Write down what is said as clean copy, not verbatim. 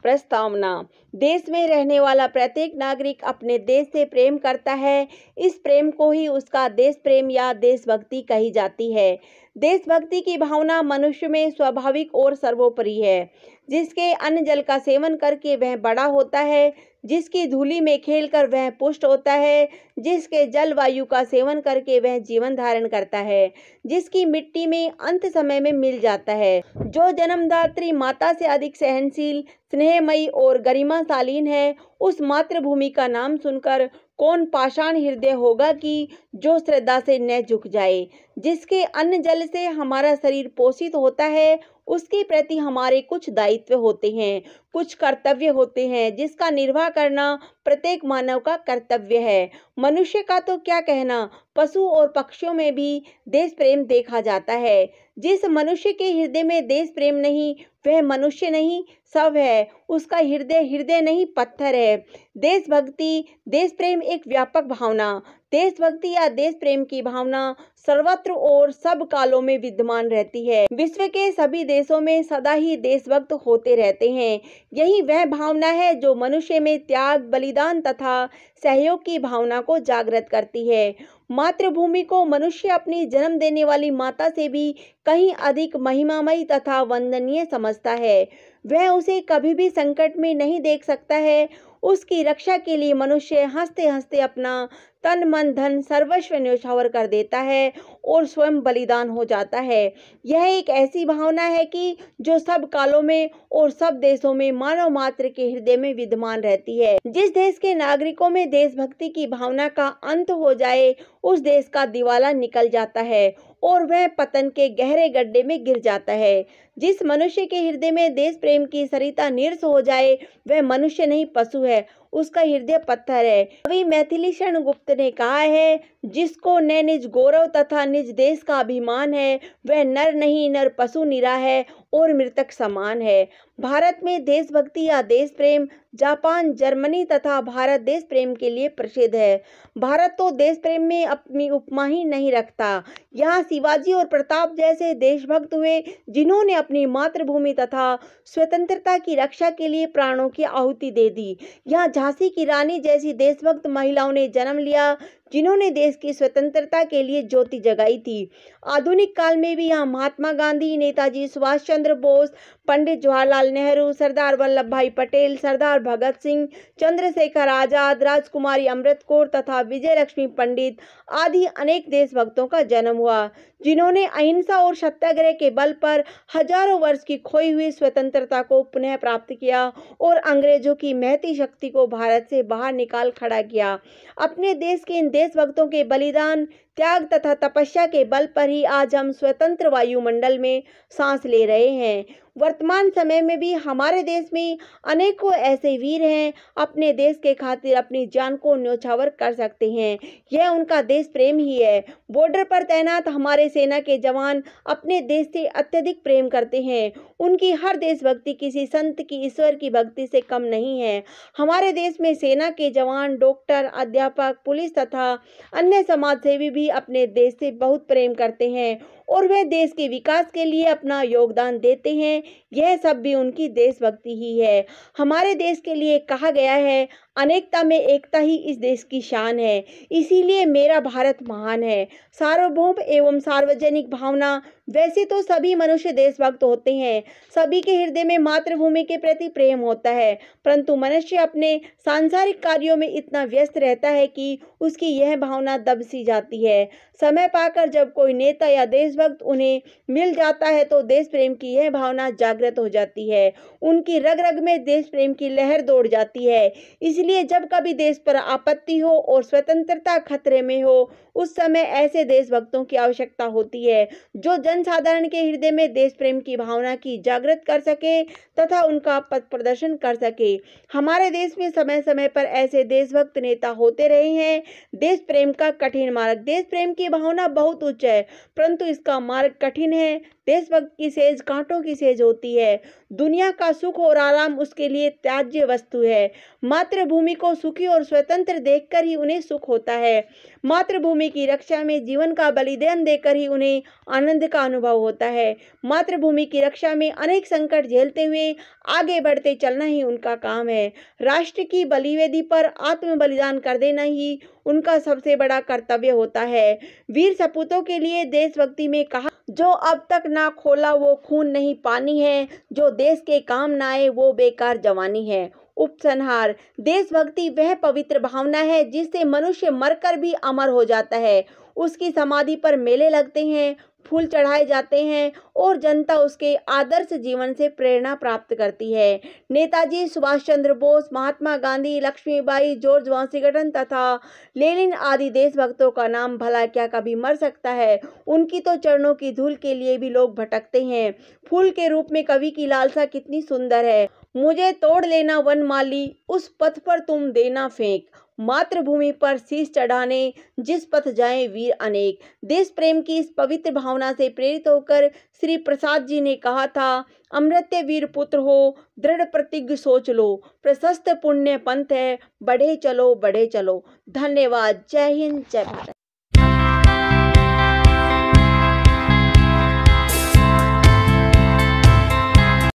प्रस्तावना। देश में रहने वाला प्रत्येक नागरिक अपने देश से प्रेम करता है। इस प्रेम को ही उसका देश प्रेम या देशभक्ति कही जाती है। देशभक्ति की भावना मनुष्य में स्वाभाविक और सर्वोपरि है। जिसके अन्न जल का सेवन करके वह बड़ा होता है, जिसकी धूलि में खेलकर वह पुष्ट होता है, जिसके जलवायु का सेवन करके वह जीवन धारण करता है, जिसकी मिट्टी में अंत समय में मिल जाता है, जो जन्मदात्री माता से अधिक सहनशील, स्नेहमयी और गरिमाशालीन है। उस मातृभूमि का नाम सुनकर कौन पाषाण हृदय होगा कि जो श्रद्धा से न झुक जाए। जिसके अन्न जल से हमारा शरीर पोषित होता है, उसके प्रति हमारे कुछ दायित्व होते हैं, कुछ कर्तव्य होते हैं, जिसका निर्वाह करना प्रत्येक मानव का कर्तव्य है। मनुष्य का तो क्या कहना, पशु और पक्षियों में भी देश प्रेम देखा जाता है। जिस मनुष्य के हृदय में देश प्रेम नहीं, वह मनुष्य नहीं, शव है। उसका हृदय हृदय नहीं, पत्थर है। देशभक्ति, देश प्रेम एक व्यापक भावना। देशभक्ति या देश प्रेम की भावना सर्वत्र और सब कालों में विद्यमान रहती है। विश्व के सभी देशों में सदा ही देशभक्त होते रहते हैं। यही वह भावना है जो मनुष्य में त्याग, बलिदान तथा सहयोग की भावना को जागृत करती है। मातृभूमि को मनुष्य अपनी जन्म देने वाली माता से भी कहीं अधिक महिमामयी तथा वंदनीय समझता है। वह उसे कभी भी संकट में नहीं देख सकता है। उसकी रक्षा के लिए मनुष्य हंसते हंसते अपना तन मन धन सर्वस्व न्यौछावर कर देता है और स्वयं बलिदान हो जाता है। यह एक ऐसी भावना है कि जो सब कालों में और सब देशों में मानव मात्र के हृदय में विद्यमान रहती है। जिस देश के नागरिकों में देशभक्ति की भावना का अंत हो जाए, उस देश का दिवाला निकल जाता है और वह पतन के गहरे गड्ढे में गिर जाता है। जिस मनुष्य के हृदय में देश प्रेम की सरिता नीरस हो जाए, वह मनुष्य नहीं, पशु है। उसका हृदय पत्थर है। कवि मैथिली शरण गुप्त ने कहा है, जिसको न निज गौरव तथा निज देश का अभिमान है, वह नर नहीं, नर पशु निरा है और मृतक समान है। भारत में देशभक्ति या देश प्रेम जापान, जर्मनी तथा भारत देश प्रेम के लिए प्रसिद्ध है। भारत तो देश प्रेम में अपनी उपमा ही नहीं रखता। यहाँ शिवाजी और प्रताप जैसे देशभक्त हुए, जिन्होंने अपनी मातृभूमि तथा स्वतंत्रता की रक्षा के लिए प्राणों की आहुति दे दी। यहाँ झांसी की रानी जैसी देशभक्त महिलाओं ने जन्म लिया, जिन्होंने देश की स्वतंत्रता के लिए ज्योति जगाई थी। आधुनिक काल में भी यहाँ महात्मा गांधी, नेताजी सुभाष चंद्र बोस, पंडित जवाहरलाल नेहरू, सरदार वल्लभ भाई पटेल, सरदार भगत सिंह, चंद्रशेखर आजाद, राजकुमारी अमृत कौर तथा विजय लक्ष्मी पंडित आदि अनेक देशभक्तों का जन्म हुआ, जिन्होंने अहिंसा और सत्याग्रह के बल पर हजारों वर्ष की खोई हुई स्वतंत्रता को पुनः प्राप्त किया और अंग्रेजों की महती शक्ति को भारत से बाहर निकाल खड़ा किया। अपने देश के इन देशभक्तों के बलिदान, त्याग तथा तपस्या के बल पर ही आज हम स्वतंत्र वायुमंडल में सांस ले रहे हैं। वर्तमान समय में भी हमारे देश में अनेकों ऐसे वीर हैं, अपने देश के खातिर अपनी जान को न्यौछावर कर सकते हैं। यह उनका देश प्रेम ही है। बॉर्डर पर तैनात हमारे सेना के जवान अपने देश से अत्यधिक प्रेम करते हैं। उनकी हर देशभक्ति किसी संत की, ईश्वर की भक्ति से कम नहीं है। हमारे देश में सेना के जवान, डॉक्टर, अध्यापक, पुलिस तथा अन्य समाज सेवी भी अपने देश से बहुत प्रेम करते हैं और वे देश के विकास के लिए अपना योगदान देते हैं। यह सब भी उनकी देशभक्ति ही है। हमारे देश के लिए कहा गया है, अनेकता में एकता ही इस देश की शान है। इसीलिए मेरा भारत महान है। सार्वभौम एवं सार्वजनिक भावना। वैसे तो सभी मनुष्य देशभक्त होते हैं, सभी के हृदय में मातृभूमि के प्रति प्रेम होता है, परंतु मनुष्य अपने सांसारिक कार्यों में इतना व्यस्त रहता है कि उसकी यह भावना दब सी जाती है। समय पाकर जब कोई नेता या देशभक्त उन्हें मिल जाता है तो देश प्रेम की यह भावना जागृत हो जाती है। उनकी रग रग में देश प्रेम की लहर दौड़ जाती है। इसलिए जब कभी देश पर आपत्ति हो और स्वतंत्रता खतरे में हो, उस समय ऐसे देशभक्तों की आवश्यकता होती है, जो जनसाधारण के हृदय में देश प्रेम की भावना की जागृत कर सके तथा उनका पथ प्रदर्शन कर सके। हमारे देश में समय समय पर ऐसे देशभक्त नेता होते रहे हैं। देश प्रेम का कठिन मार्ग। देश प्रेम की भावना बहुत उच्च है, परंतु इसका मार्ग कठिन है। देशभक्त की सेज कांटों की सेज होती है। दुनिया का सुख और आराम उसके लिए त्याज्य वस्तु है। मातृभूमि को सुखी और स्वतंत्र देखकर ही उन्हें सुख होता है। मातृभूमि की रक्षा में जीवन का बलिदान देकर ही उन्हें आनंद का अनुभव होता है। मातृभूमि की रक्षा में अनेक संकट झेलते हुए आगे बढ़ते चलना ही उनका काम है। राष्ट्र की बलिवेदी पर आत्म बलिदान कर देना ही उनका सबसे बड़ा कर्तव्य होता है। वीर सपूतों के लिए देशभक्ति में कहा, जो अब तक ना खोला वो खून नहीं पानी है, जो देश के काम ना आए वो बेकार जवानी है। उपसंहार, देशभक्ति वह पवित्र भावना है जिससे मनुष्य मरकर भी अमर हो जाता है। उसकी समाधि पर मेले लगते हैं, फूल चढ़ाए जाते हैं और जनता उसके आदर्श जीवन से प्रेरणा प्राप्त करती है। नेताजी सुभाष चंद्र बोस, महात्मा गांधी, लक्ष्मीबाई, जॉर्ज वॉशिंगटन तथा लेनिन आदि देशभक्तों का नाम भला क्या कभी मर सकता है। उनकी तो चरणों की धूल के लिए भी लोग भटकते हैं। फूल के रूप में कवि की लालसा कितनी सुंदर है। मुझे तोड़ लेना वनमाली, उस पथ पर तुम देना फेंक, मातृभूमि पर शीश चढ़ाने जिस पथ जाएं वीर अनेक। देश प्रेम की इस पवित्र भावना से प्रेरित होकर श्री प्रसाद जी ने कहा था, अमृत्य वीर पुत्र हो, दृढ़ प्रतिज्ञ सोच लो, प्रशस्त पुण्य पंथ है, बढ़े चलो बढ़े चलो। धन्यवाद। जय हिंद, जय भारत।